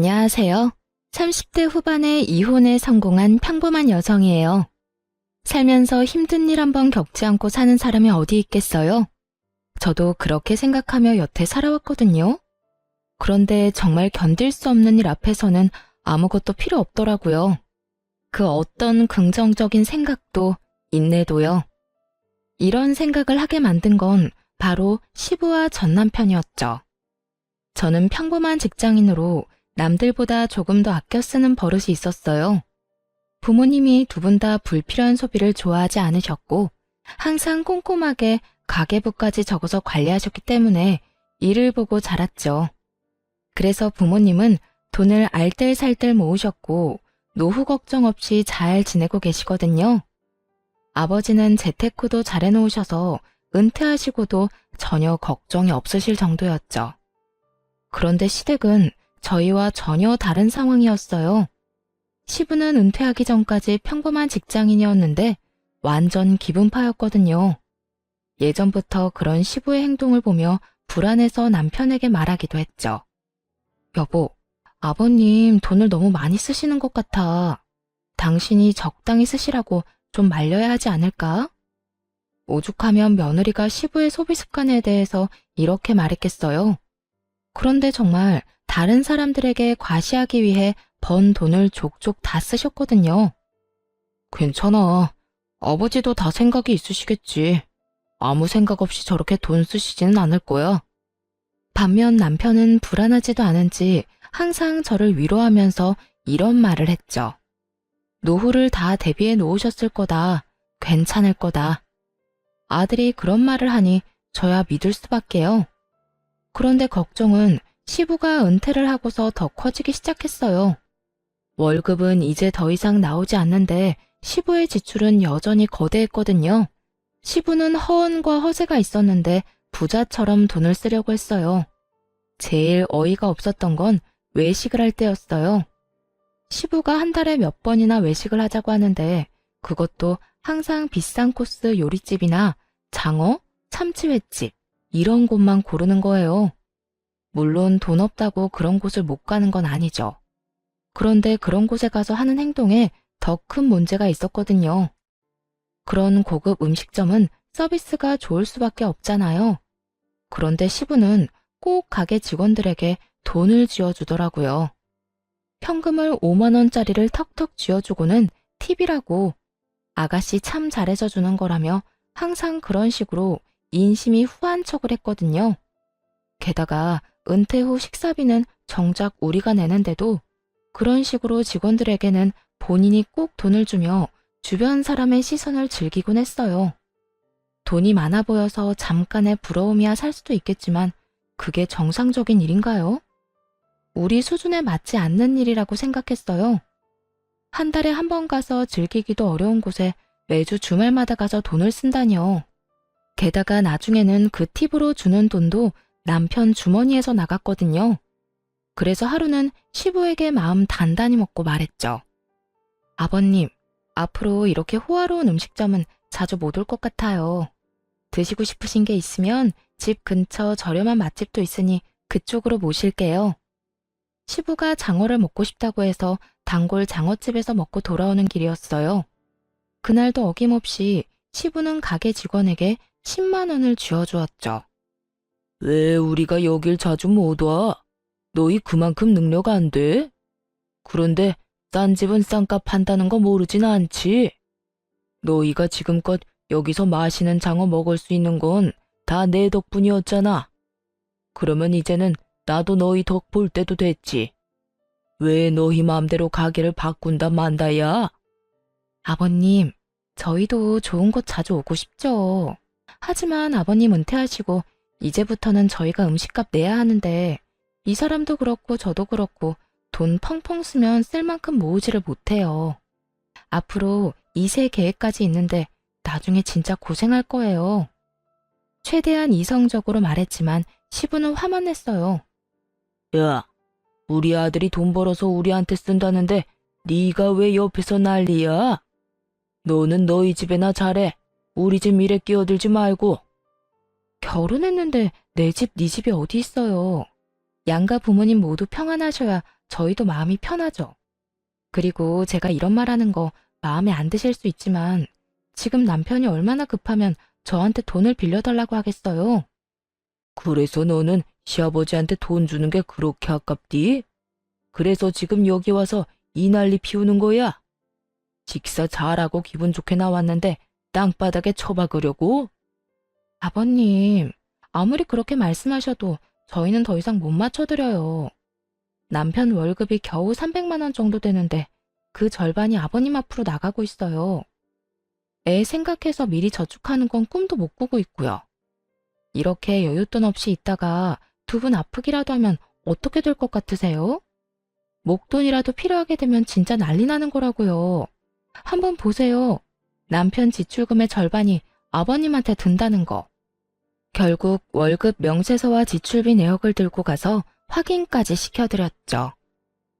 안녕하세요. 30대 후반에 이혼에 성공한 평범한 여성이에요. 살면서 힘든 일 한번 겪지 않고 사는 사람이 어디 있겠어요? 저도 그렇게 생각하며 여태 살아왔거든요. 그런데 정말 견딜 수 없는 일 앞에서는 아무것도 필요 없더라고요. 그 어떤 긍정적인 생각도, 인내도요. 이런 생각을 하게 만든 건 바로 시부와 전 남편이었죠. 저는 평범한 직장인으로 남들보다 조금 더 아껴 쓰는 버릇이 있었어요. 부모님이 두 분 다 불필요한 소비를 좋아하지 않으셨고 항상 꼼꼼하게 가계부까지 적어서 관리하셨기 때문에 일을 보고 자랐죠. 그래서 부모님은 돈을 알뜰살뜰 모으셨고 노후 걱정 없이 잘 지내고 계시거든요. 아버지는 재테크도 잘 해놓으셔서 은퇴하시고도 전혀 걱정이 없으실 정도였죠. 그런데 시댁은 저희와 전혀 다른 상황이었어요. 시부는 은퇴하기 전까지 평범한 직장인이었는데 완전 기분파였거든요. 예전부터 그런 시부의 행동을 보며 불안해서 남편에게 말하기도 했죠. 여보, 아버님 돈을 너무 많이 쓰시는 것 같아. 당신이 적당히 쓰시라고 좀 말려야 하지 않을까? 오죽하면 며느리가 시부의 소비 습관에 대해서 이렇게 말했겠어요. 그런데 정말 다른 사람들에게 과시하기 위해 번 돈을 족족 다 쓰셨거든요. 괜찮아. 아버지도 다 생각이 있으시겠지. 아무 생각 없이 저렇게 돈 쓰시지는 않을 거야. 반면 남편은 불안하지도 않은지 항상 저를 위로하면서 이런 말을 했죠. 노후를 다 대비해 놓으셨을 거다. 괜찮을 거다. 아들이 그런 말을 하니 저야 믿을 수밖에요. 그런데 걱정은 시부가 은퇴를 하고서 더 커지기 시작했어요. 월급은 이제 더 이상 나오지 않는데 시부의 지출은 여전히 거대했거든요. 시부는 허언과 허세가 있었는데 부자처럼 돈을 쓰려고 했어요. 제일 어이가 없었던 건 외식을 할 때였어요. 시부가 한 달에 몇 번이나 외식을 하자고 하는데 그것도 항상 비싼 코스 요리집이나 장어, 참치횟집 이런 곳만 고르는 거예요. 물론 돈 없다고 그런 곳을 못 가는 건 아니죠. 그런데 그런 곳에 가서 하는 행동에 더 큰 문제가 있었거든요. 그런 고급 음식점은 서비스가 좋을 수밖에 없잖아요. 그런데 시부는 꼭 가게 직원들에게 돈을 쥐어주더라고요. 현금을 5만 원짜리를 턱턱 쥐어주고는 팁이라고 아가씨 참 잘해줘 주는 거라며 항상 그런 식으로 인심이 후한 척을 했거든요. 게다가 은퇴 후 식사비는 정작 우리가 내는데도 그런 식으로 직원들에게는 본인이 꼭 돈을 주며 주변 사람의 시선을 즐기곤 했어요. 돈이 많아 보여서 잠깐의 부러움이야 살 수도 있겠지만 그게 정상적인 일인가요? 우리 수준에 맞지 않는 일이라고 생각했어요. 한 달에 한 번 가서 즐기기도 어려운 곳에 매주 주말마다 가서 돈을 쓴다뇨. 게다가 나중에는 그 팁으로 주는 돈도 남편 주머니에서 나갔거든요. 그래서 하루는 시부에게 마음 단단히 먹고 말했죠. 아버님, 앞으로 이렇게 호화로운 음식점은 자주 못 올 것 같아요. 드시고 싶으신 게 있으면 집 근처 저렴한 맛집도 있으니 그쪽으로 모실게요. 시부가 장어를 먹고 싶다고 해서 단골 장어집에서 먹고 돌아오는 길이었어요. 그날도 어김없이 시부는 가게 직원에게 10만 원을 쥐어주었죠. 왜 우리가 여길 자주 못 와? 너희 그만큼 능력 안 돼? 그런데 싼 집은 싼값 판다는 거 모르진 않지? 너희가 지금껏 여기서 맛있는 장어 먹을 수 있는 건 다 내 덕분이었잖아. 그러면 이제는 나도 너희 덕 볼 때도 됐지. 왜 너희 마음대로 가게를 바꾼다 만다야? 아버님, 저희도 좋은 곳 자주 오고 싶죠. 하지만 아버님 은퇴하시고 이제부터는 저희가 음식값 내야 하는데 이 사람도 그렇고 저도 그렇고 돈 펑펑 쓰면 쓸 만큼 모으지를 못해요. 앞으로 2세 계획까지 있는데 나중에 진짜 고생할 거예요. 최대한 이성적으로 말했지만 시부는 화만 냈어요. 야, 우리 아들이 돈 벌어서 우리한테 쓴다는데 네가 왜 옆에서 난리야? 너는 너희 집에나 잘해. 우리 집 일에 끼어들지 말고. 결혼했는데 내 집, 네 집이 어디 있어요. 양가 부모님 모두 평안하셔야 저희도 마음이 편하죠. 그리고 제가 이런 말 하는 거 마음에 안 드실 수 있지만 지금 남편이 얼마나 급하면 저한테 돈을 빌려달라고 하겠어요. 그래서 너는 시아버지한테 돈 주는 게 그렇게 아깝디? 그래서 지금 여기 와서 이 난리 피우는 거야? 식사 잘하고 기분 좋게 나왔는데 땅바닥에 처박으려고? 아버님, 아무리 그렇게 말씀하셔도 저희는 더 이상 못 맞춰드려요. 남편 월급이 겨우 300만 원 정도 되는데 그 절반이 아버님 앞으로 나가고 있어요. 애 생각해서 미리 저축하는 건 꿈도 못 꾸고 있고요. 이렇게 여윳돈 없이 있다가 두 분 아프기라도 하면 어떻게 될 것 같으세요? 목돈이라도 필요하게 되면 진짜 난리 나는 거라고요. 한번 보세요. 남편 지출금의 절반이 아버님한테 든다는 거. 결국 월급 명세서와 지출비 내역을 들고 가서 확인까지 시켜드렸죠.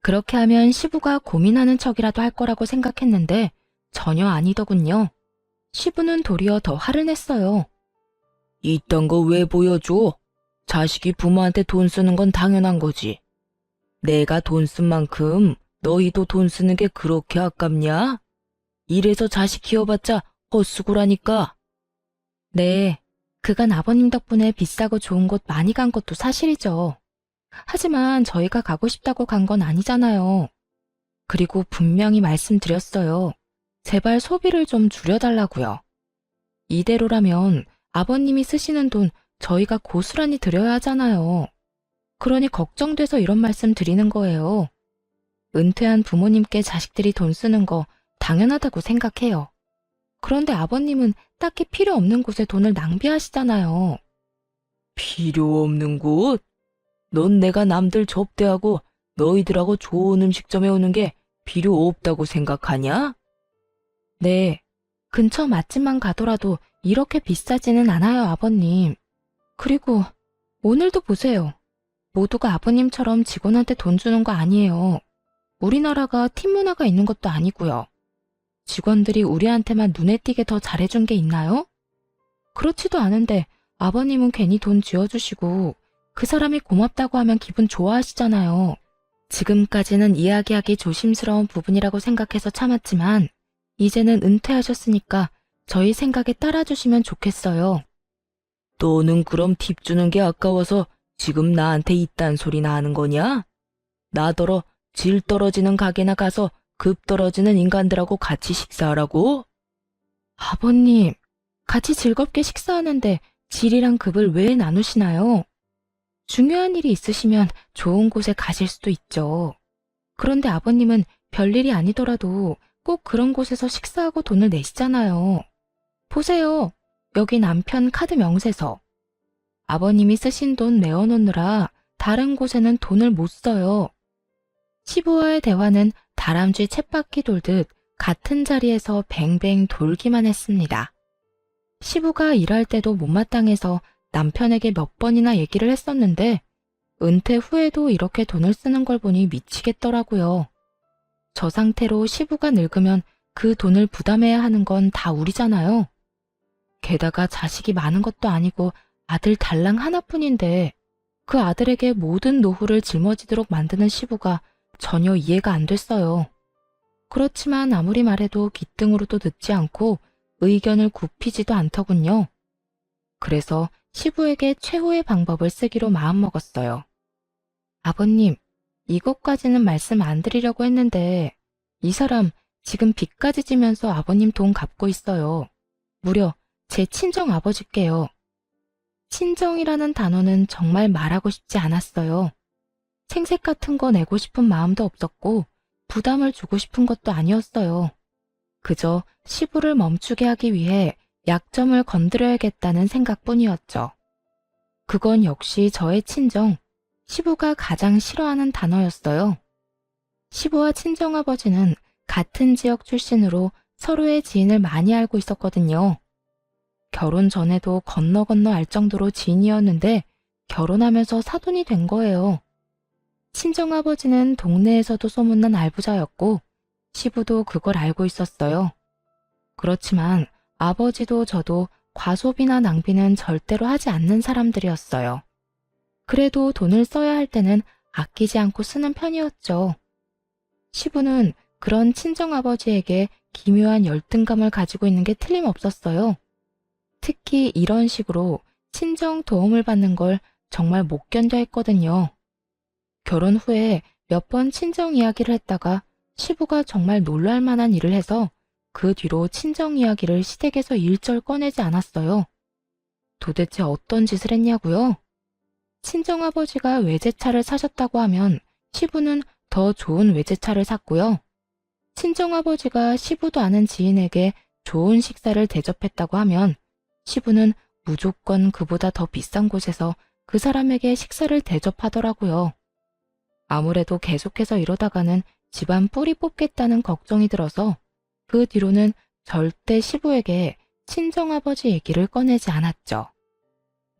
그렇게 하면 시부가 고민하는 척이라도 할 거라고 생각했는데 전혀 아니더군요. 시부는 도리어 더 화를 냈어요. 이딴 거 왜 보여줘? 자식이 부모한테 돈 쓰는 건 당연한 거지. 내가 돈 쓴 만큼 너희도 돈 쓰는 게 그렇게 아깝냐? 이래서 자식 키워봤자 헛수고라니까. 네, 그간 아버님 덕분에 비싸고 좋은 곳 많이 간 것도 사실이죠. 하지만 저희가 가고 싶다고 간 건 아니잖아요. 그리고 분명히 말씀드렸어요. 제발 소비를 좀 줄여달라고요. 이대로라면 아버님이 쓰시는 돈 저희가 고스란히 드려야 하잖아요. 그러니 걱정돼서 이런 말씀 드리는 거예요. 은퇴한 부모님께 자식들이 돈 쓰는 거 당연하다고 생각해요. 그런데 아버님은 딱히 필요 없는 곳에 돈을 낭비하시잖아요. 필요 없는 곳? 넌 내가 남들 접대하고 너희들하고 좋은 음식점에 오는 게 필요 없다고 생각하냐? 네, 근처 맛집만 가더라도 이렇게 비싸지는 않아요, 아버님. 그리고 오늘도 보세요. 모두가 아버님처럼 직원한테 돈 주는 거 아니에요. 우리나라가 팀 문화가 있는 것도 아니고요. 직원들이 우리한테만 눈에 띄게 더 잘해준 게 있나요? 그렇지도 않은데 아버님은 괜히 돈 쥐어주시고 그 사람이 고맙다고 하면 기분 좋아하시잖아요. 지금까지는 이야기하기 조심스러운 부분이라고 생각해서 참았지만 이제는 은퇴하셨으니까 저희 생각에 따라주시면 좋겠어요. 너는 그럼 팁 주는 게 아까워서 지금 나한테 이딴 소리나 하는 거냐? 나더러 질 떨어지는 가게나 가서 급 떨어지는 인간들하고 같이 식사하라고? 아버님, 같이 즐겁게 식사하는데 질이랑 급을 왜 나누시나요? 중요한 일이 있으시면 좋은 곳에 가실 수도 있죠. 그런데 아버님은 별일이 아니더라도 꼭 그런 곳에서 식사하고 돈을 내시잖아요. 보세요. 여기 남편 카드 명세서. 아버님이 쓰신 돈 내어놓느라 다른 곳에는 돈을 못 써요. 시부와의 대화는 다람쥐 쳇바퀴 돌듯 같은 자리에서 뱅뱅 돌기만 했습니다. 시부가 일할 때도 못마땅해서 남편에게 몇 번이나 얘기를 했었는데 은퇴 후에도 이렇게 돈을 쓰는 걸 보니 미치겠더라고요. 저 상태로 시부가 늙으면 그 돈을 부담해야 하는 건 다 우리잖아요. 게다가 자식이 많은 것도 아니고 아들 달랑 하나뿐인데 그 아들에게 모든 노후를 짊어지도록 만드는 시부가 전혀 이해가 안 됐어요. 그렇지만 아무리 말해도 귓등으로도 듣지 않고 의견을 굽히지도 않더군요. 그래서 시부에게 최후의 방법을 쓰기로 마음먹었어요. 아버님, 이것까지는 말씀 안 드리려고 했는데 이 사람 지금 빚까지 지면서 아버님 돈 갚고 있어요. 무려 제 친정 아버지께요. 친정이라는 단어는 정말 말하고 싶지 않았어요. 생색 같은 거 내고 싶은 마음도 없었고 부담을 주고 싶은 것도 아니었어요. 그저 시부를 멈추게 하기 위해 약점을 건드려야겠다는 생각뿐이었죠. 그건 역시 저의 친정, 시부가 가장 싫어하는 단어였어요. 시부와 친정아버지는 같은 지역 출신으로 서로의 지인을 많이 알고 있었거든요. 결혼 전에도 건너 알 정도로 지인이었는데 결혼하면서 사돈이 된 거예요. 친정아버지는 동네에서도 소문난 알부자였고 시부도 그걸 알고 있었어요. 그렇지만 아버지도 저도 과소비나 낭비는 절대로 하지 않는 사람들이었어요. 그래도 돈을 써야 할 때는 아끼지 않고 쓰는 편이었죠. 시부는 그런 친정아버지에게 기묘한 열등감을 가지고 있는 게 틀림없었어요. 특히 이런 식으로 친정 도움을 받는 걸 정말 못 견뎌 했거든요. 결혼 후에 몇 번 친정 이야기를 했다가 시부가 정말 놀랄 만한 일을 해서 그 뒤로 친정 이야기를 시댁에서 일절 꺼내지 않았어요. 도대체 어떤 짓을 했냐고요? 친정아버지가 외제차를 사셨다고 하면 시부는 더 좋은 외제차를 샀고요. 친정아버지가 시부도 아는 지인에게 좋은 식사를 대접했다고 하면 시부는 무조건 그보다 더 비싼 곳에서 그 사람에게 식사를 대접하더라고요. 아무래도 계속해서 이러다가는 집안 뿌리 뽑겠다는 걱정이 들어서 그 뒤로는 절대 시부에게 친정아버지 얘기를 꺼내지 않았죠.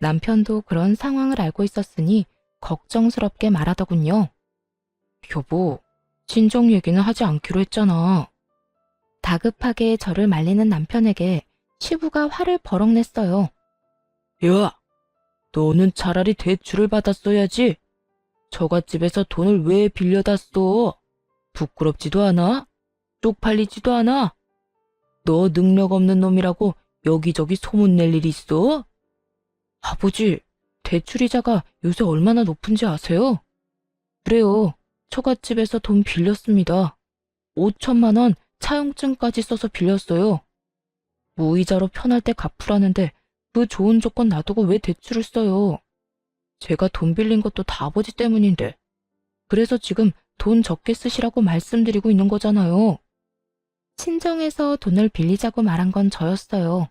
남편도 그런 상황을 알고 있었으니 걱정스럽게 말하더군요. 여보, 친정 얘기는 하지 않기로 했잖아. 다급하게 저를 말리는 남편에게 시부가 화를 버럭 냈어요. 야, 너는 차라리 대출을 받았어야지. 처갓집에서 돈을 왜 빌려다 써? 부끄럽지도 않아? 쪽팔리지도 않아? 너 능력 없는 놈이라고 여기저기 소문낼 일 있어? 아버지, 대출이자가 요새 얼마나 높은지 아세요? 그래요. 처갓집에서 돈 빌렸습니다. 5천만 원 차용증까지 써서 빌렸어요. 무이자로 편할 때 갚으라는데 그 좋은 조건 놔두고 왜 대출을 써요? 제가 돈 빌린 것도 다 아버지 때문인데. 그래서 지금 돈 적게 쓰시라고 말씀드리고 있는 거잖아요. 친정에서 돈을 빌리자고 말한 건 저였어요.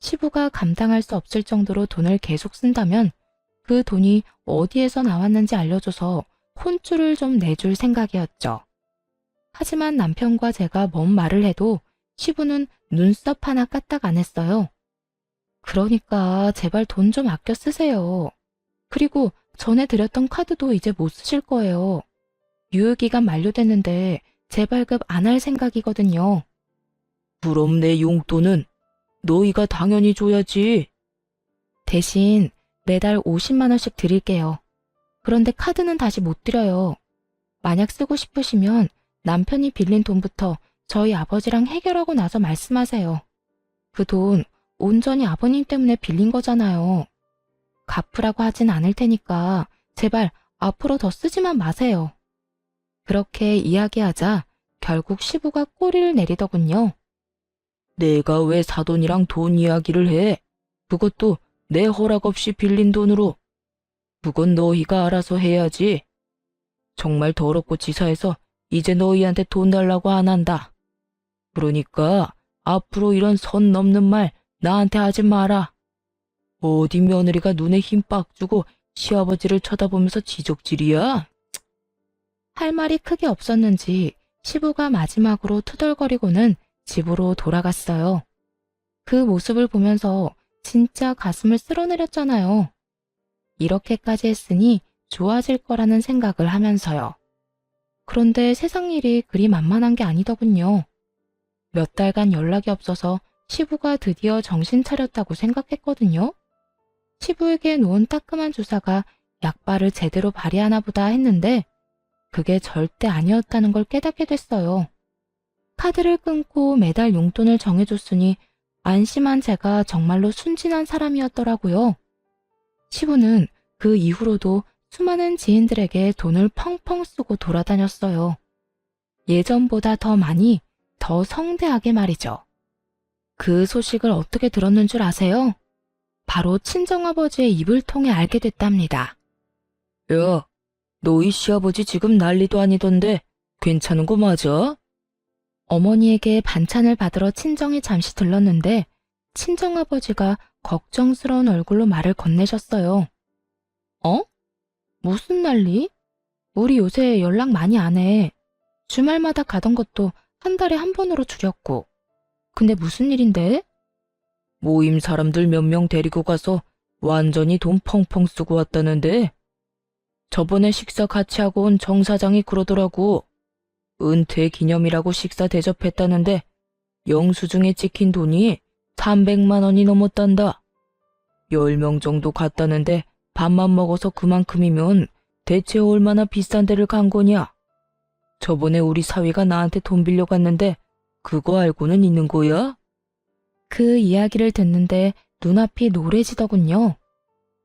시부가 감당할 수 없을 정도로 돈을 계속 쓴다면 그 돈이 어디에서 나왔는지 알려줘서 혼쭐을 좀 내줄 생각이었죠. 하지만 남편과 제가 뭔 말을 해도 시부는 눈썹 하나 까딱 안 했어요. 그러니까 제발 돈 좀 아껴 쓰세요. 그리고 전에 드렸던 카드도 이제 못 쓰실 거예요. 유효기간 만료됐는데 재발급 안 할 생각이거든요. 그럼 내 용돈은 너희가 당연히 줘야지. 대신 매달 50만 원씩 드릴게요. 그런데 카드는 다시 못 드려요. 만약 쓰고 싶으시면 남편이 빌린 돈부터 저희 아버지랑 해결하고 나서 말씀하세요. 그 돈 온전히 아버님 때문에 빌린 거잖아요. 갚으라고 하진 않을 테니까 제발 앞으로 더 쓰지만 마세요. 그렇게 이야기하자 결국 시부가 꼬리를 내리더군요. 내가 왜 사돈이랑 돈 이야기를 해? 그것도 내 허락 없이 빌린 돈으로. 그건 너희가 알아서 해야지. 정말 더럽고 치사해서 이제 너희한테 돈 달라고 안 한다. 그러니까 앞으로 이런 선 넘는 말 나한테 하지 마라. 어디 며느리가 눈에 힘 빡 주고 시아버지를 쳐다보면서 지적질이야? 할 말이 크게 없었는지 시부가 마지막으로 투덜거리고는 집으로 돌아갔어요. 그 모습을 보면서 진짜 가슴을 쓸어내렸잖아요. 이렇게까지 했으니 좋아질 거라는 생각을 하면서요. 그런데 세상 일이 그리 만만한 게 아니더군요. 몇 달간 연락이 없어서 시부가 드디어 정신 차렸다고 생각했거든요. 시부에게 놓은 따끔한 주사가 약발을 제대로 발휘하나 보다 했는데 그게 절대 아니었다는 걸 깨닫게 됐어요. 카드를 끊고 매달 용돈을 정해줬으니 안심한 제가 정말로 순진한 사람이었더라고요. 시부는 그 이후로도 수많은 지인들에게 돈을 펑펑 쓰고 돌아다녔어요. 예전보다 더 많이, 더 성대하게 말이죠. 그 소식을 어떻게 들었는 줄 아세요? 바로 친정아버지의 입을 통해 알게 됐답니다. 야, 너희 시아버지 지금 난리도 아니던데 괜찮은 거 맞아? 어머니에게 반찬을 받으러 친정에 잠시 들렀는데 친정아버지가 걱정스러운 얼굴로 말을 건네셨어요. 어? 무슨 난리? 우리 요새 연락 많이 안 해. 주말마다 가던 것도 한 달에 한 번으로 줄였고. 근데 무슨 일인데? 모임 사람들 몇 명 데리고 가서 완전히 돈 펑펑 쓰고 왔다는데 저번에 식사 같이 하고 온 정 사장이 그러더라고. 은퇴 기념이라고 식사 대접했다는데 영수증에 찍힌 돈이 300만 원이 넘었단다. 10명 정도 갔다는데 밥만 먹어서 그만큼이면 대체 얼마나 비싼 데를 간 거냐? 저번에 우리 사위가 나한테 돈 빌려갔는데 그거 알고는 있는 거야? 그 이야기를 듣는데 눈앞이 노래지더군요.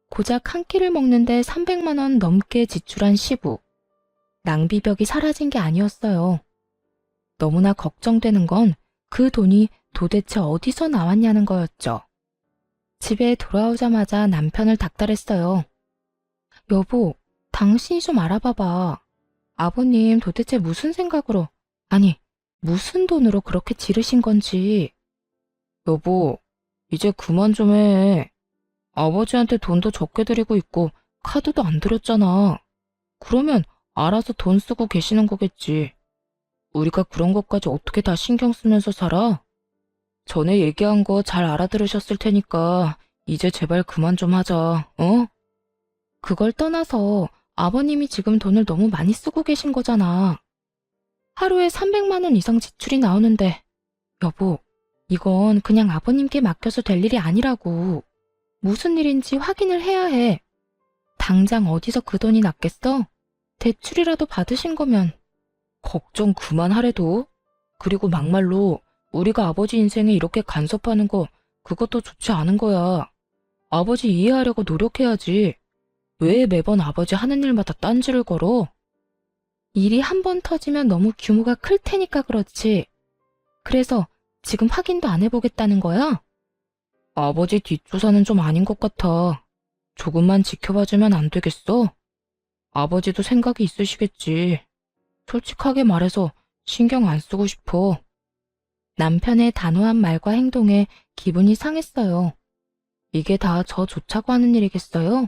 고작 한 끼를 먹는데 300만 원 넘게 지출한 시부. 낭비벽이 사라진 게 아니었어요. 너무나 걱정되는 건 그 돈이 도대체 어디서 나왔냐는 거였죠. 집에 돌아오자마자 남편을 닥달했어요. 여보, 당신이 좀 알아봐봐. 아버님 도대체 무슨 생각으로, 아니, 무슨 돈으로 그렇게 지르신 건지. 여보, 이제 그만 좀 해. 아버지한테 돈도 적게 드리고 있고 카드도 안 드렸잖아. 그러면 알아서 돈 쓰고 계시는 거겠지. 우리가 그런 것까지 어떻게 다 신경 쓰면서 살아? 전에 얘기한 거 잘 알아들으셨을 테니까 이제 제발 그만 좀 하자, 어? 그걸 떠나서 아버님이 지금 돈을 너무 많이 쓰고 계신 거잖아. 하루에 300만 원 이상 지출이 나오는데, 여보, 이건 그냥 아버님께 맡겨서 될 일이 아니라고. 무슨 일인지 확인을 해야 해. 당장 어디서 그 돈이 났겠어? 대출이라도 받으신 거면. 걱정 그만하래도. 그리고 막말로 우리가 아버지 인생에 이렇게 간섭하는 거 그것도 좋지 않은 거야. 아버지 이해하려고 노력해야지. 왜 매번 아버지 하는 일마다 딴지를 걸어? 일이 한 번 터지면 너무 규모가 클 테니까 그렇지. 그래서 지금 확인도 안 해보겠다는 거야? 아버지 뒷조사는 좀 아닌 것 같아. 조금만 지켜봐주면 안 되겠어? 아버지도 생각이 있으시겠지. 솔직하게 말해서 신경 안 쓰고 싶어. 남편의 단호한 말과 행동에 기분이 상했어요. 이게 다 저 좋자고 하는 일이겠어요?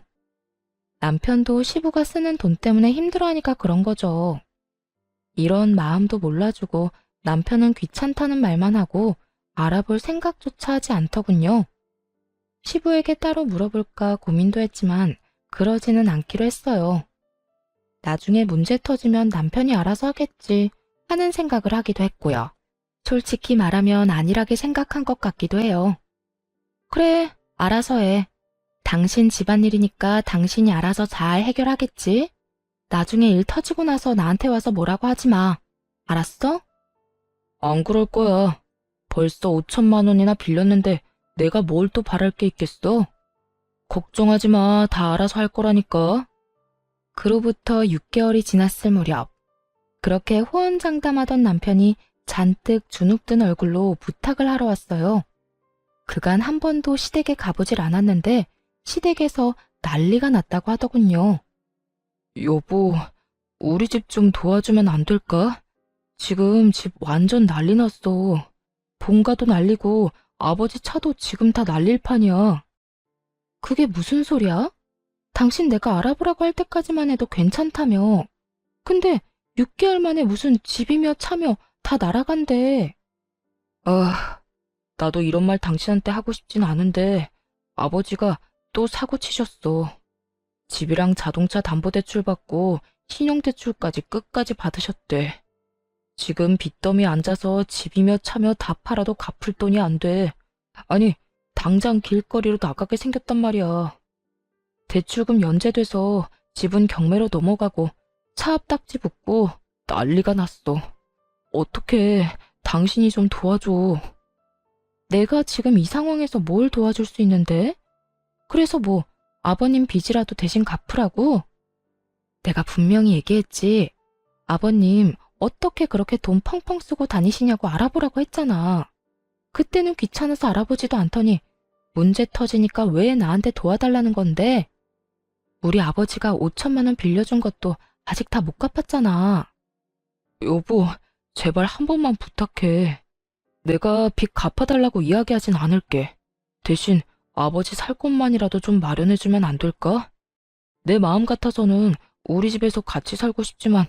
남편도 시부가 쓰는 돈 때문에 힘들어하니까 그런 거죠. 이런 마음도 몰라주고 남편은 귀찮다는 말만 하고 알아볼 생각조차 하지 않더군요. 시부에게 따로 물어볼까 고민도 했지만 그러지는 않기로 했어요. 나중에 문제 터지면 남편이 알아서 하겠지 하는 생각을 하기도 했고요. 솔직히 말하면 안일하게 생각한 것 같기도 해요. 그래, 알아서 해. 당신 집안일이니까 당신이 알아서 잘 해결하겠지? 나중에 일 터지고 나서 나한테 와서 뭐라고 하지 마. 알았어? 안 그럴 거야. 벌써 5천만 원이나 빌렸는데 내가 뭘 또 바랄 게 있겠어? 걱정하지 마. 다 알아서 할 거라니까. 그로부터 6개월이 지났을 무렵, 그렇게 호언장담하던 남편이 잔뜩 주눅든 얼굴로 부탁을 하러 왔어요. 그간 한 번도 시댁에 가보질 않았는데 시댁에서 난리가 났다고 하더군요. 여보, 우리 집 좀 도와주면 안 될까? 지금 집 완전 난리 났어. 본가도 난리고 아버지 차도 지금 다 난릴 판이야. 그게 무슨 소리야? 당신 내가 알아보라고 할 때까지만 해도 괜찮다며. 근데 6개월 만에 무슨 집이며 차며 다 날아간대. 아, 나도 이런 말 당신한테 하고 싶진 않은데 아버지가 또 사고 치셨어. 집이랑 자동차 담보대출 받고 신용대출까지 끝까지 받으셨대. 지금 빚더미에 앉아서 집이며 차며 다 팔아도 갚을 돈이 안 돼. 아니, 당장 길거리로 나가게 생겼단 말이야. 대출금 연체돼서 집은 경매로 넘어가고 차 앞딱지 붙고 난리가 났어. 어떡해, 당신이 좀 도와줘. 내가 지금 이 상황에서 뭘 도와줄 수 있는데? 그래서 뭐 아버님 빚이라도 대신 갚으라고? 내가 분명히 얘기했지. 아버님 어떻게 그렇게 돈 펑펑 쓰고 다니시냐고 알아보라고 했잖아. 그때는 귀찮아서 알아보지도 않더니 문제 터지니까 왜 나한테 도와달라는 건데? 우리 아버지가 5천만 원 빌려준 것도 아직 다 못 갚았잖아. 여보, 제발 한 번만 부탁해. 내가 빚 갚아달라고 이야기하진 않을게. 대신 아버지 살 곳만이라도 좀 마련해주면 안 될까? 내 마음 같아서는 우리 집에서 같이 살고 싶지만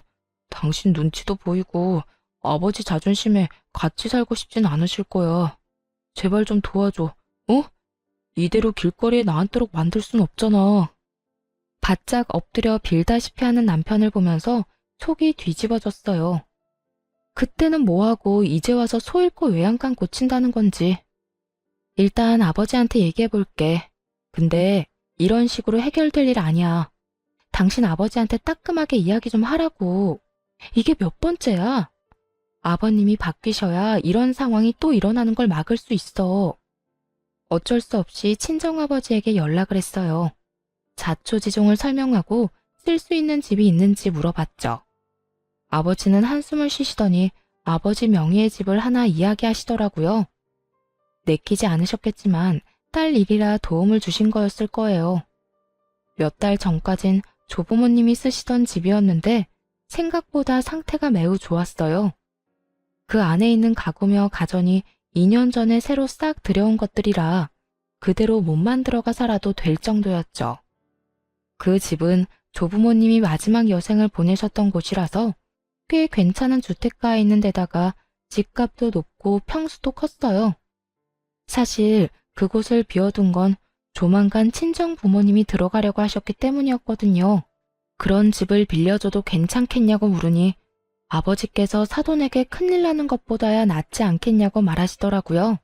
당신 눈치도 보이고 아버지 자존심에 같이 살고 싶진 않으실 거야. 제발 좀 도와줘, 어? 이대로 길거리에 나앉도록 만들 순 없잖아. 바짝 엎드려 빌다시피 하는 남편을 보면서 속이 뒤집어졌어요. 그때는 뭐하고 이제 와서 소 잃고 외양간 고친다는 건지. 일단 아버지한테 얘기해 볼게. 근데 이런 식으로 해결될 일 아니야. 당신 아버지한테 따끔하게 이야기 좀 하라고. 이게 몇 번째야? 아버님이 바뀌셔야 이런 상황이 또 일어나는 걸 막을 수 있어. 어쩔 수 없이 친정아버지에게 연락을 했어요. 자초지종을 설명하고 쓸 수 있는 집이 있는지 물어봤죠. 아버지는 한숨을 쉬시더니 아버지 명의의 집을 하나 이야기하시더라고요. 내키지 않으셨겠지만 딸 일이라 도움을 주신 거였을 거예요. 몇 달 전까진 조부모님이 쓰시던 집이었는데 생각보다 상태가 매우 좋았어요. 그 안에 있는 가구며 가전이 2년 전에 새로 싹 들여온 것들이라 그대로 몸만 들어가 살아도 될 정도였죠. 그 집은 조부모님이 마지막 여생을 보내셨던 곳이라서 꽤 괜찮은 주택가에 있는 데다가 집값도 높고 평수도 컸어요. 사실 그곳을 비워둔 건 조만간 친정 부모님이 들어가려고 하셨기 때문이었거든요. 그런 집을 빌려줘도 괜찮겠냐고 물으니 아버지께서 사돈에게 큰일 나는 것보다야 낫지 않겠냐고 말하시더라고요.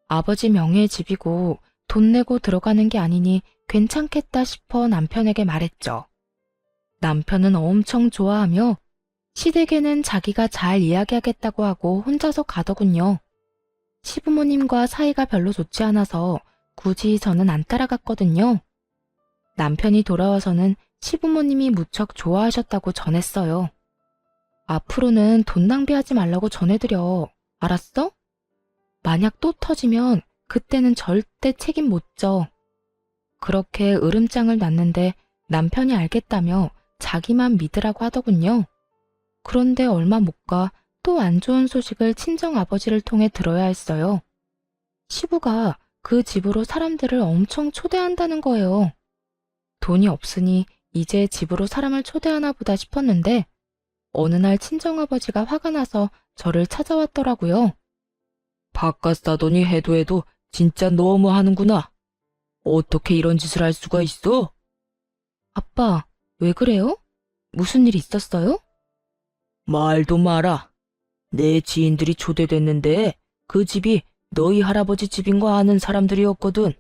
아버지 명의의 집이고 돈 내고 들어가는 게 아니니 괜찮겠다 싶어 남편에게 말했죠. 남편은 엄청 좋아하며 시댁에는 자기가 잘 이야기하겠다고 하고 혼자서 가더군요. 시부모님과 사이가 별로 좋지 않아서 굳이 저는 안 따라갔거든요. 남편이 돌아와서는 시부모님이 무척 좋아하셨다고 전했어요. 앞으로는 돈 낭비하지 말라고 전해드려. 알았어? 만약 또 터지면 그때는 절대 책임 못 져. 그렇게 으름장을 놨는데 남편이 알겠다며 자기만 믿으라고 하더군요. 그런데 얼마 못 가 또 안 좋은 소식을 친정 아버지를 통해 들어야 했어요. 시부가 그 집으로 사람들을 엄청 초대한다는 거예요. 돈이 없으니 이제 집으로 사람을 초대하나 보다 싶었는데 어느 날 친정아버지가 화가 나서 저를 찾아왔더라고요. 바깥 사돈이 해도 진짜 너무 하는구나. 어떻게 이런 짓을 할 수가 있어? 아빠, 왜 그래요? 무슨 일 있었어요? 말도 마라. 내 지인들이 초대됐는데 그 집이 너희 할아버지 집인 거 아는 사람들이었거든.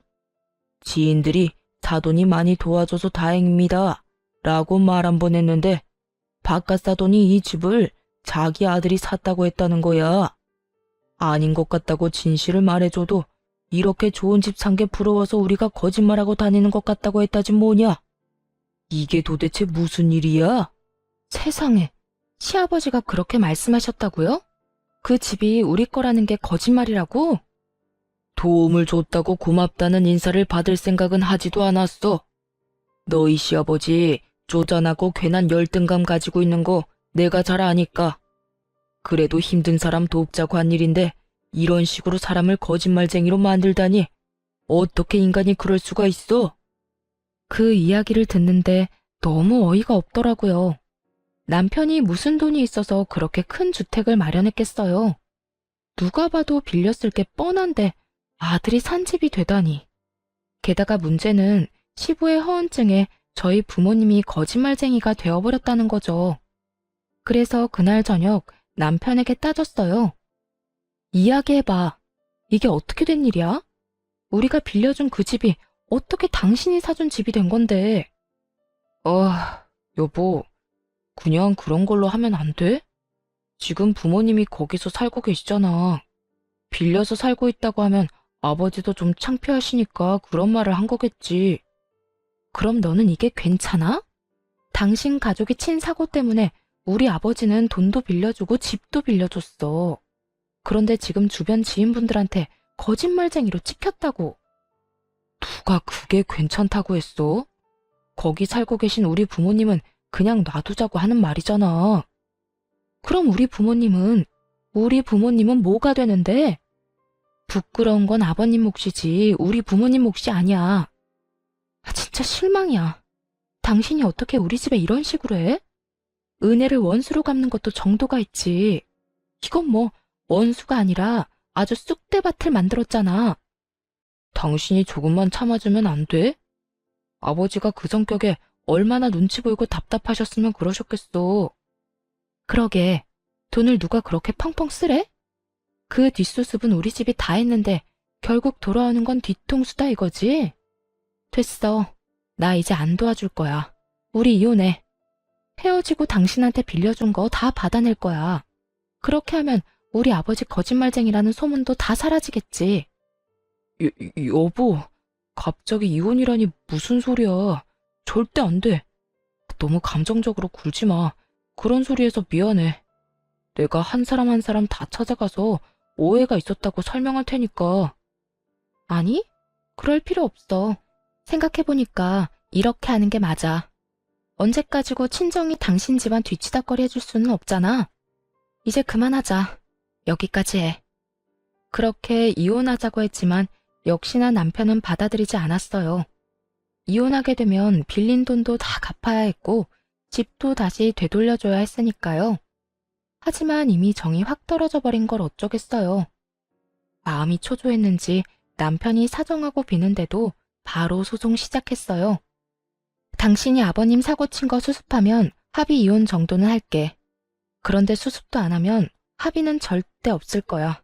지인들이 사돈이 많이 도와줘서 다행입니다. 라고 말 한 번 했는데 바깥 사돈이 이 집을 자기 아들이 샀다고 했다는 거야. 아닌 것 같다고 진실을 말해줘도 이렇게 좋은 집 산 게 부러워서 우리가 거짓말하고 다니는 것 같다고 했다지 뭐냐. 이게 도대체 무슨 일이야? 세상에, 시아버지가 그렇게 말씀하셨다고요? 그 집이 우리 거라는 게 거짓말이라고? 도움을 줬다고 고맙다는 인사를 받을 생각은 하지도 않았어. 너희 시아버지 쪼잔하고 괜한 열등감 가지고 있는 거 내가 잘 아니까. 그래도 힘든 사람 돕자고 한 일인데 이런 식으로 사람을 거짓말쟁이로 만들다니 어떻게 인간이 그럴 수가 있어? 그 이야기를 듣는데 너무 어이가 없더라고요. 남편이 무슨 돈이 있어서 그렇게 큰 주택을 마련했겠어요. 누가 봐도 빌렸을 게 뻔한데 아들이 산 집이 되다니. 게다가 문제는 시부의 허언증에 저희 부모님이 거짓말쟁이가 되어버렸다는 거죠. 그래서 그날 저녁 남편에게 따졌어요. 이야기해봐. 이게 어떻게 된 일이야? 우리가 빌려준 그 집이 어떻게 당신이 사준 집이 된 건데? 여보, 그냥 그런 걸로 하면 안 돼? 지금 부모님이 거기서 살고 계시잖아. 빌려서 살고 있다고 하면 아버지도 좀 창피하시니까 그런 말을 한 거겠지. 그럼 너는 이게 괜찮아? 당신 가족이 친 사고 때문에 우리 아버지는 돈도 빌려주고 집도 빌려줬어. 그런데 지금 주변 지인분들한테 거짓말쟁이로 찍혔다고. 누가 그게 괜찮다고 했어? 거기 살고 계신 우리 부모님은 그냥 놔두자고 하는 말이잖아. 그럼 우리 부모님은 뭐가 되는데? 부끄러운 건 아버님 몫이지 우리 부모님 몫이 아니야. 진짜 실망이야. 당신이 어떻게 우리 집에 이런 식으로 해? 은혜를 원수로 갚는 것도 정도가 있지. 이건 뭐 원수가 아니라 아주 쑥대밭을 만들었잖아. 당신이 조금만 참아주면 안 돼? 아버지가 그 성격에 얼마나 눈치 보이고 답답하셨으면 그러셨겠어. 그러게, 돈을 누가 그렇게 펑펑 쓰래? 그 뒷수습은 우리 집이 다 했는데 결국 돌아오는 건 뒤통수다 이거지? 됐어. 나 이제 안 도와줄 거야. 우리 이혼해. 헤어지고 당신한테 빌려준 거 다 받아낼 거야. 그렇게 하면 우리 아버지 거짓말쟁이라는 소문도 다 사라지겠지. 여보, 갑자기 이혼이라니 무슨 소리야. 절대 안 돼. 너무 감정적으로 굴지 마. 그런 소리해서 미안해. 내가 한 사람 한 사람 다 찾아가서 오해가 있었다고 설명할 테니까. 아니, 그럴 필요 없어. 생각해보니까 이렇게 하는 게 맞아. 언제까지고 친정이 당신 집안 뒤치다꺼리 해줄 수는 없잖아. 이제 그만하자. 여기까지 해. 그렇게 이혼하자고 했지만 역시나 남편은 받아들이지 않았어요. 이혼하게 되면 빌린 돈도 다 갚아야 했고 집도 다시 되돌려줘야 했으니까요. 하지만 이미 정이 확 떨어져 버린 걸 어쩌겠어요. 마음이 초조했는지 남편이 사정하고 비는데도 바로 소송 시작했어요. 당신이 아버님 사고 친 거 수습하면 합의 이혼 정도는 할게. 그런데 수습도 안 하면 합의는 절대 없을 거야.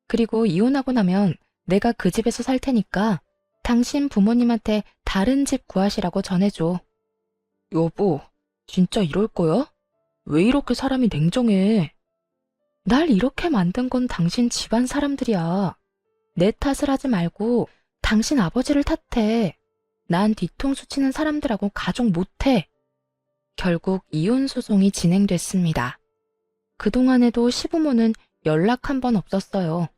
그리고 이혼하고 나면 내가 그 집에서 살 테니까 당신 부모님한테 다른 집 구하시라고 전해줘. 여보, 진짜 이럴 거야? 왜 이렇게 사람이 냉정해? 날 이렇게 만든 건 당신 집안 사람들이야. 내 탓을 하지 말고 당신 아버지를 탓해. 난 뒤통수 치는 사람들하고 가족 못해. 결국 이혼 소송이 진행됐습니다. 그동안에도 시부모는 연락 한 번 없었어요.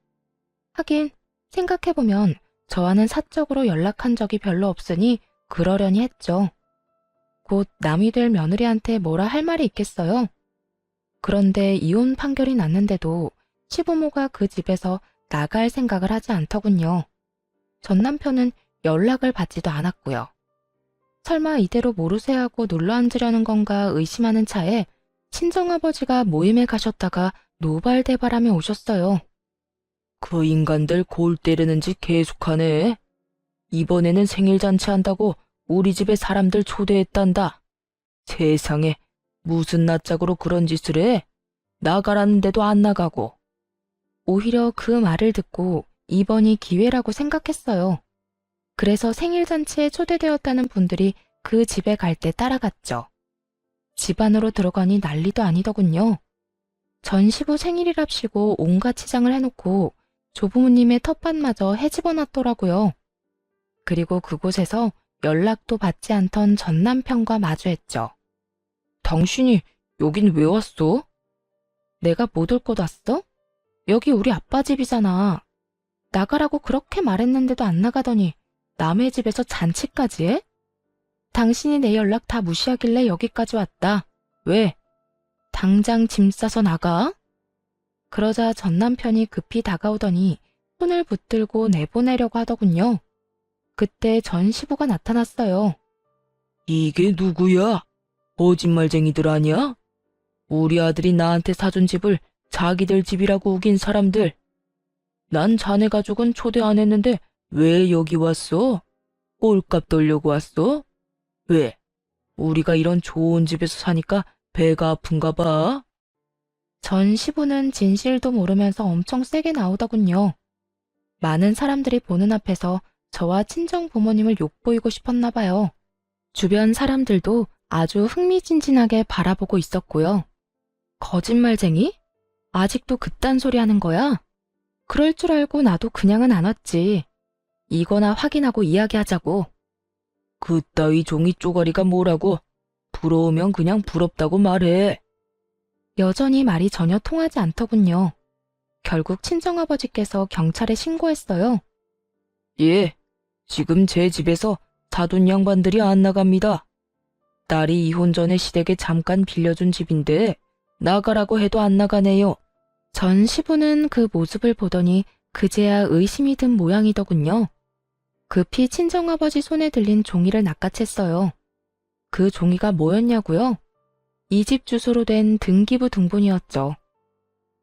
하긴 생각해보면 저와는 사적으로 연락한 적이 별로 없으니 그러려니 했죠. 곧 남이 될 며느리한테 뭐라 할 말이 있겠어요? 그런데 이혼 판결이 났는데도 시부모가 그 집에서 나갈 생각을 하지 않더군요. 전 남편은 연락을 받지도 않았고요. 설마 이대로 모르쇠 하고 놀러 앉으려는 건가 의심하는 차에 친정아버지가 모임에 가셨다가 노발대발하며 오셨어요. 그 인간들 골 때리는지 계속하네. 이번에는 생일잔치 한다고 우리 집에 사람들 초대했단다. 세상에, 무슨 낯짝으로 그런 짓을 해? 나가라는데도 안 나가고. 오히려 그 말을 듣고 이번이 기회라고 생각했어요. 그래서 생일잔치에 초대되었다는 분들이 그 집에 갈 때 따라갔죠. 집 안으로 들어가니 난리도 아니더군요. 전 시부 생일이랍시고 온갖 치장을 해놓고 조부모님의 텃밭마저 헤집어놨더라고요. 그리고 그곳에서 연락도 받지 않던 전 남편과 마주했죠. 당신이 여긴 왜 왔어? 내가 못 올 곳 왔어? 여기 우리 아빠 집이잖아. 나가라고 그렇게 말했는데도 안 나가더니 남의 집에서 잔치까지 해? 당신이 내 연락 다 무시하길래 여기까지 왔다. 왜? 당장 짐 싸서 나가? 그러자 전 남편이 급히 다가오더니 손을 붙들고 내보내려고 하더군요. 그때 전 시부가 나타났어요. 이게 누구야? 거짓말쟁이들 아니야? 우리 아들이 나한테 사준 집을 자기들 집이라고 우긴 사람들. 난 자네 가족은 초대 안 했는데 왜 여기 왔어? 꼴값 돌려고 왔어? 왜? 우리가 이런 좋은 집에서 사니까 배가 아픈가 봐? 전 시부는 진실도 모르면서 엄청 세게 나오더군요. 많은 사람들이 보는 앞에서 저와 친정 부모님을 욕보이고 싶었나 봐요. 주변 사람들도 아주 흥미진진하게 바라보고 있었고요. 거짓말쟁이? 아직도 그딴 소리 하는 거야? 그럴 줄 알고 나도 그냥은 안 왔지. 이거나 확인하고 이야기하자고. 그따위 종이 쪼가리가 뭐라고? 부러우면 그냥 부럽다고 말해. 여전히 말이 전혀 통하지 않더군요. 결국 친정아버지께서 경찰에 신고했어요. 예, 지금 제 집에서 사돈 양반들이 안 나갑니다. 딸이 이혼 전에 시댁에 잠깐 빌려준 집인데 나가라고 해도 안 나가네요. 전 시부는 그 모습을 보더니 그제야 의심이 든 모양이더군요. 급히 친정아버지 손에 들린 종이를 낚아챘어요. 그 종이가 뭐였냐고요? 이 집 주소로 된 등기부 등본이었죠.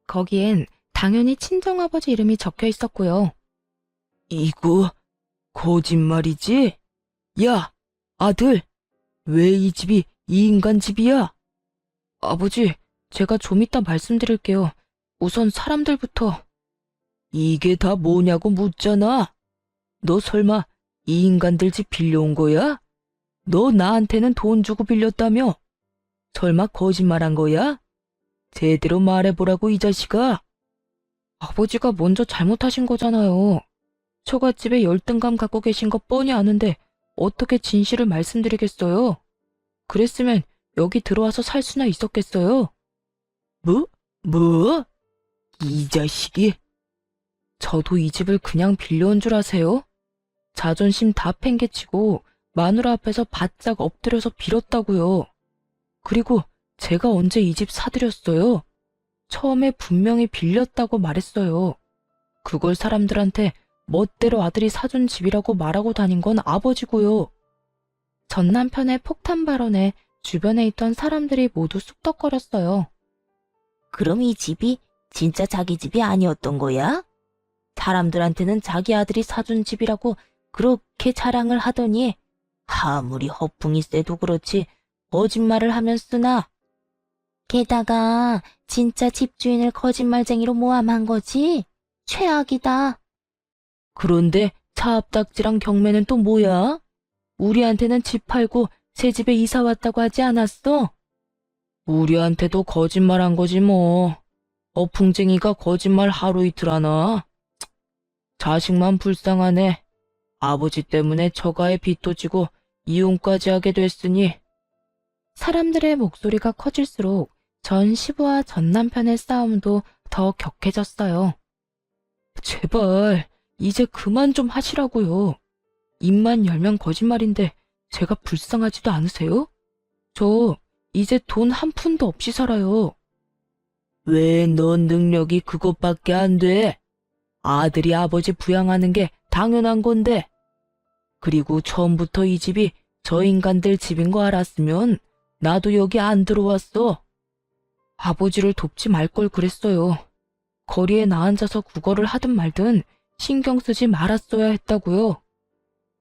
거기엔 당연히 친정아버지 이름이 적혀 있었고요. 이거 거짓말이지? 야, 아들, 왜 이 집이 이 인간 집이야? 아버지, 제가 좀 이따 말씀드릴게요. 우선 사람들부터. 이게 다 뭐냐고 묻잖아. 너 설마 이 인간들 집 빌려온 거야? 너 나한테는 돈 주고 빌렸다며? 설마 거짓말한 거야? 제대로 말해보라고, 이 자식아. 아버지가 먼저 잘못하신 거잖아요. 처갓집에 열등감 갖고 계신 거 뻔히 아는데 어떻게 진실을 말씀드리겠어요? 그랬으면 여기 들어와서 살 수나 있었겠어요? 뭐? 이 자식이? 저도 이 집을 그냥 빌려온 줄 아세요? 자존심 다 팽개치고 마누라 앞에서 바짝 엎드려서 빌었다고요. 그리고 제가 언제 이 집 사드렸어요? 처음에 분명히 빌렸다고 말했어요. 그걸 사람들한테 멋대로 아들이 사준 집이라고 말하고 다닌 건 아버지고요. 전 남편의 폭탄 발언에 주변에 있던 사람들이 모두 쑥덕거렸어요. 그럼 이 집이 진짜 자기 집이 아니었던 거야? 사람들한테는 자기 아들이 사준 집이라고 그렇게 자랑을 하더니 아무리 허풍이 세도 그렇지 거짓말을 하면 쓰나? 게다가 진짜 집주인을 거짓말쟁이로 모함한 거지? 최악이다. 그런데 차압딱지랑 경매는 또 뭐야? 우리한테는 집 팔고 새 집에 이사 왔다고 하지 않았어? 우리한테도 거짓말한 거지 뭐. 어풍쟁이가 거짓말 하루 이틀 하나? 자식만 불쌍하네. 아버지 때문에 처가에 빚도 지고 이혼까지 하게 됐으니. 사람들의 목소리가 커질수록 전 시부와 전 남편의 싸움도 더 격해졌어요. 제발 이제 그만 좀 하시라고요. 입만 열면 거짓말인데 제가 불쌍하지도 않으세요? 저 이제 돈 한 푼도 없이 살아요. 왜 넌 능력이 그것밖에 안 돼? 아들이 아버지 부양하는 게 당연한 건데. 그리고 처음부터 이 집이 저 인간들 집인 거 알았으면 나도 여기 안 들어왔어. 아버지를 돕지 말 걸 그랬어요. 거리에 나앉아서 구걸을 하든 말든 신경 쓰지 말았어야 했다고요.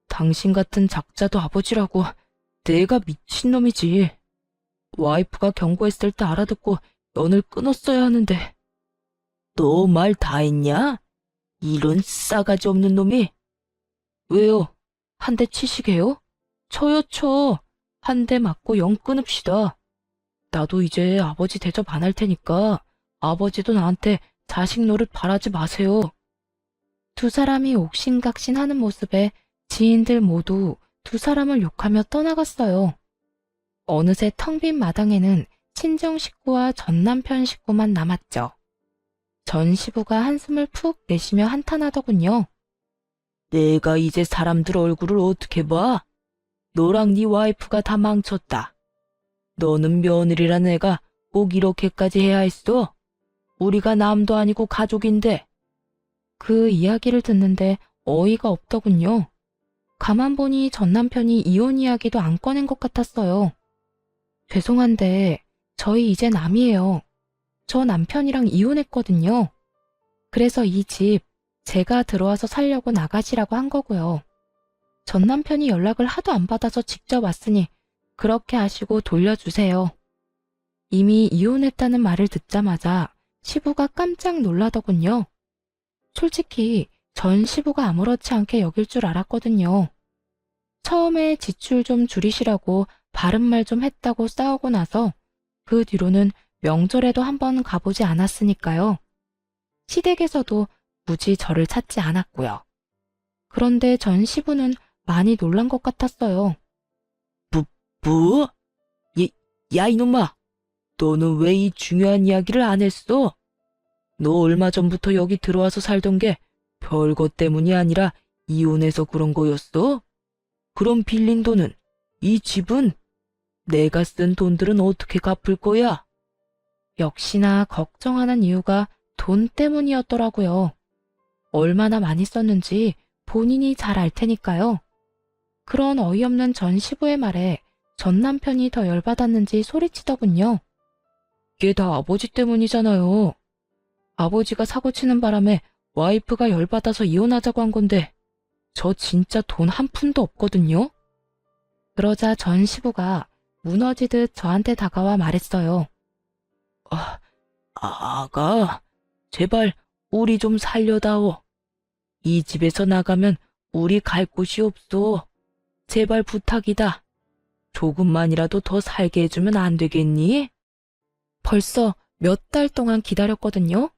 당신 같은 작자도 아버지라고. 내가 미친놈이지. 와이프가 경고했을 때 알아듣고 연을 끊었어야 하는데. 너 말 다 했냐? 이런 싸가지 없는 놈이. 왜요? 한 대 치시게요? 쳐요 쳐. 한 대 맞고 영 끊읍시다. 나도 이제 아버지 대접 안 할 테니까 아버지도 나한테 자식 노릇 바라지 마세요. 두 사람이 옥신각신하는 모습에 지인들 모두 두 사람을 욕하며 떠나갔어요. 어느새 텅 빈 마당에는 친정 식구와 전 남편 식구만 남았죠. 전 시부가 한숨을 푹 내쉬며 한탄하더군요. 내가 이제 사람들 얼굴을 어떻게 봐? 너랑 네 와이프가 다 망쳤다. 너는 며느리란 애가 꼭 이렇게까지 해야 했어? 우리가 남도 아니고 가족인데. 그 이야기를 듣는데 어이가 없더군요. 가만 보니 전 남편이 이혼 이야기도 안 꺼낸 것 같았어요. 죄송한데 저희 이제 남이에요. 저 남편이랑 이혼했거든요. 그래서 이 집 제가 들어와서 살려고 나가시라고 한 거고요. 전 남편이 연락을 하도 안 받아서 직접 왔으니 그렇게 하시고 돌려주세요. 이미 이혼했다는 말을 듣자마자 시부가 깜짝 놀라더군요. 솔직히 전 시부가 아무렇지 않게 여길 줄 알았거든요. 처음에 지출 좀 줄이시라고 바른말 좀 했다고 싸우고 나서 그 뒤로는 명절에도 한번 가보지 않았으니까요. 시댁에서도 굳이 저를 찾지 않았고요. 그런데 전 시부는 많이 놀란 것 같았어요. 뭐? 야 이놈아, 너는 왜 이 중요한 이야기를 안 했어? 너 얼마 전부터 여기 들어와서 살던 게 별것 때문이 아니라 이혼해서 그런 거였어? 그럼 빌린 돈은, 이 집은, 내가 쓴 돈들은 어떻게 갚을 거야? 역시나 걱정하는 이유가 돈 때문이었더라고요. 얼마나 많이 썼는지 본인이 잘 알 테니까요. 그런 어이없는 전 시부의 말에 전 남편이 더 열받았는지 소리치더군요. 이게 다 아버지 때문이잖아요. 아버지가 사고치는 바람에 와이프가 열받아서 이혼하자고 한 건데 저 진짜 돈 한 푼도 없거든요. 그러자 전 시부가 무너지듯 저한테 다가와 말했어요. 아가, 제발 우리 좀 살려다오. 이 집에서 나가면 우리 갈 곳이 없어. 제발 부탁이다. 조금만이라도 더 살게 해주면 안 되겠니? 벌써 몇 달 동안 기다렸거든요.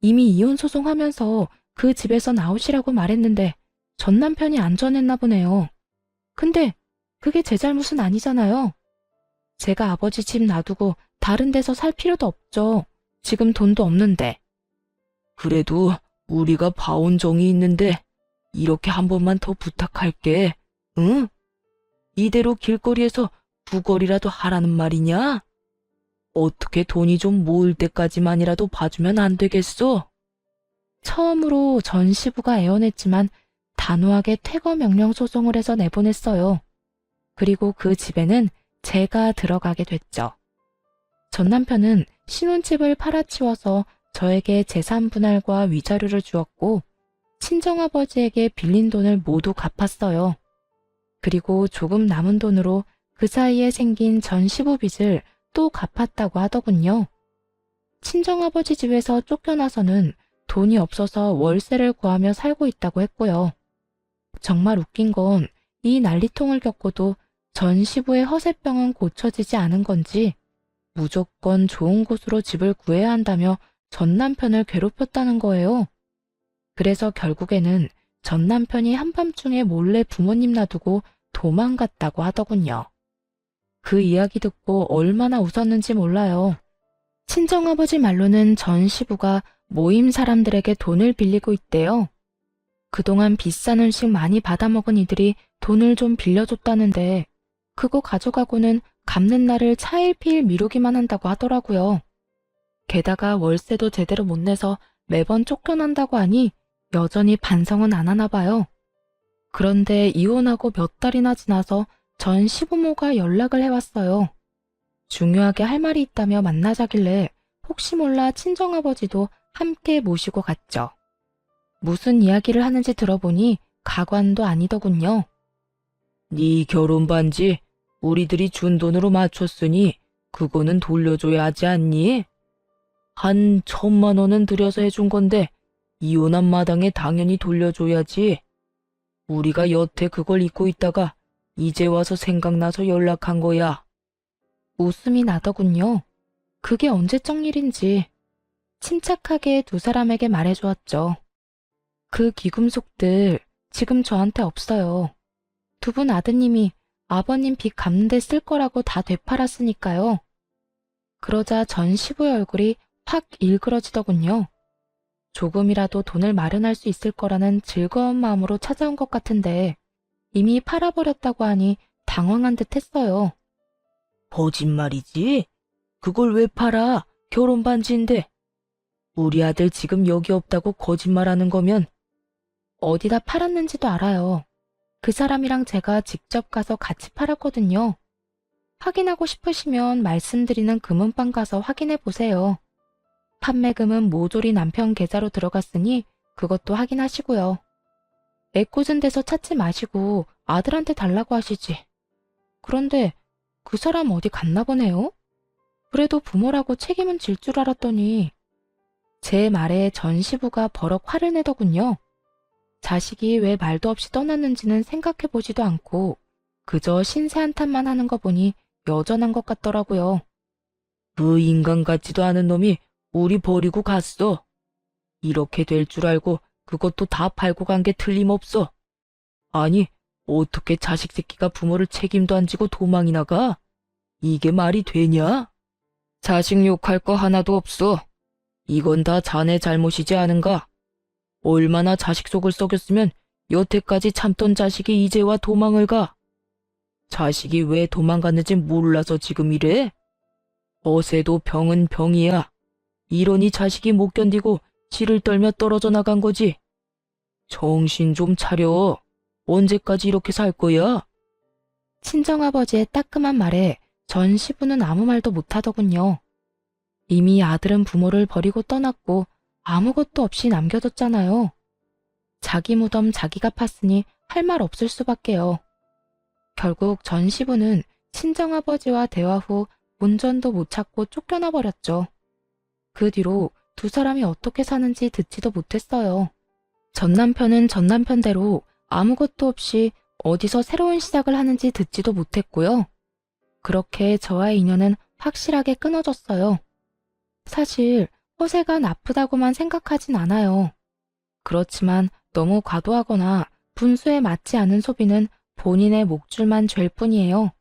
이미 이혼 소송하면서 그 집에서 나오시라고 말했는데 전 남편이 안 전했나 보네요. 근데 그게 제 잘못은 아니잖아요. 제가 아버지 집 놔두고 다른 데서 살 필요도 없죠. 지금 돈도 없는데. 그래도 우리가 봐온 정이 있는데 이렇게 한 번만 더 부탁할게. 응? 이대로 길거리에서 구걸이라도 하라는 말이냐? 어떻게 돈이 좀 모을 때까지만이라도 봐주면 안 되겠어? 처음으로 전 시부가 애원했지만 단호하게 퇴거 명령 소송을 해서 내보냈어요. 그리고 그 집에는 제가 들어가게 됐죠. 전 남편은 신혼집을 팔아치워서 저에게 재산 분할과 위자료를 주었고 친정아버지에게 빌린 돈을 모두 갚았어요. 그리고 조금 남은 돈으로 그 사이에 생긴 전 시부 빚을 또 갚았다고 하더군요. 친정아버지 집에서 쫓겨나서는 돈이 없어서 월세를 구하며 살고 있다고 했고요. 정말 웃긴 건 이 난리통을 겪고도 전 시부의 허세병은 고쳐지지 않은 건지 무조건 좋은 곳으로 집을 구해야 한다며 전 남편을 괴롭혔다는 거예요. 그래서 결국에는 전 남편이 한밤중에 몰래 부모님 놔두고 도망갔다고 하더군요. 그 이야기 듣고 얼마나 웃었는지 몰라요. 친정아버지 말로는 전 시부가 모임 사람들에게 돈을 빌리고 있대요. 그동안 비싼 음식 많이 받아먹은 이들이 돈을 좀 빌려줬다는데 그거 가져가고는 갚는 날을 차일피일 미루기만 한다고 하더라고요. 게다가 월세도 제대로 못 내서 매번 쫓겨난다고 하니 여전히 반성은 안 하나 봐요. 그런데 이혼하고 몇 달이나 지나서 전 시부모가 연락을 해왔어요. 중요하게 할 말이 있다며 만나자길래 혹시 몰라 친정아버지도 함께 모시고 갔죠. 무슨 이야기를 하는지 들어보니 가관도 아니더군요. 네 결혼 반지 우리들이 준 돈으로 맞췄으니 그거는 돌려줘야 하지 않니? 한 1,000만 원은 들여서 해준 건데 이혼한 마당에 당연히 돌려줘야지. 우리가 여태 그걸 잊고 있다가 이제 와서 생각나서 연락한 거야. 웃음이 나더군요. 그게 언제적 일인지 침착하게 두 사람에게 말해주었죠. 그 귀금속들 지금 저한테 없어요. 두 분 아드님이 아버님 빚 갚는 데 쓸 거라고 다 되팔았으니까요. 그러자 전 시부의 얼굴이 확 일그러지더군요. 조금이라도 돈을 마련할 수 있을 거라는 즐거운 마음으로 찾아온 것 같은데 이미 팔아버렸다고 하니 당황한 듯 했어요. 거짓말이지? 그걸 왜 팔아? 결혼 반지인데. 우리 아들 지금 여기 없다고 거짓말하는 거면 어디다 팔았는지도 알아요. 그 사람이랑 제가 직접 가서 같이 팔았거든요. 확인하고 싶으시면 말씀드리는 금은방 가서 확인해 보세요. 판매금은 모조리 남편 계좌로 들어갔으니 그것도 확인하시고요. 애꿎은 데서 찾지 마시고 아들한테 달라고 하시지. 그런데 그 사람 어디 갔나 보네요? 그래도 부모라고 책임은 질 줄 알았더니 제 말에 전 시부가 버럭 화를 내더군요. 자식이 왜 말도 없이 떠났는지는 생각해보지도 않고 그저 신세 한탄만 하는 거 보니 여전한 것 같더라고요. 그 인간 같지도 않은 놈이 우리 버리고 갔어. 이렇게 될 줄 알고 그것도 다 팔고 간 게 틀림없어. 아니, 어떻게 자식 새끼가 부모를 책임도 안 지고 도망이나 가? 이게 말이 되냐? 자식 욕할 거 하나도 없어. 이건 다 자네 잘못이지 않은가? 얼마나 자식 속을 썩였으면 여태까지 참던 자식이 이제 와 도망을 가? 자식이 왜 도망갔는지 몰라서 지금 이래? 어세도 병은 병이야. 이러니 자식이 못 견디고 치를 떨며 떨어져 나간 거지. 정신 좀 차려. 언제까지 이렇게 살 거야? 친정아버지의 따끔한 말에 전 시부는 아무 말도 못하더군요. 이미 아들은 부모를 버리고 떠났고 아무것도 없이 남겨뒀잖아요. 자기 무덤 자기가 팠으니 할 말 없을 수밖에요. 결국 전 시부는 친정아버지와 대화 후 운전도 못 찾고 쫓겨나 버렸죠. 그 뒤로 두 사람이 어떻게 사는지 듣지도 못했어요. 전 남편은 전 남편대로 아무것도 없이 어디서 새로운 시작을 하는지 듣지도 못했고요. 그렇게 저와의 인연은 확실하게 끊어졌어요. 사실 허세가 나쁘다고만 생각하진 않아요. 그렇지만 너무 과도하거나 분수에 맞지 않은 소비는 본인의 목줄만 죄일 뿐이에요.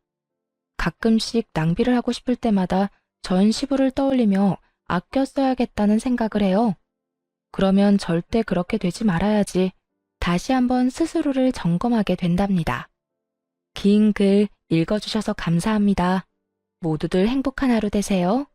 가끔씩 낭비를 하고 싶을 때마다 전 시부를 떠올리며 아껴 써야겠다는 생각을 해요. 그러면 절대 그렇게 되지 말아야지 다시 한번 스스로를 점검하게 된답니다. 긴 글 읽어주셔서 감사합니다. 모두들 행복한 하루 되세요.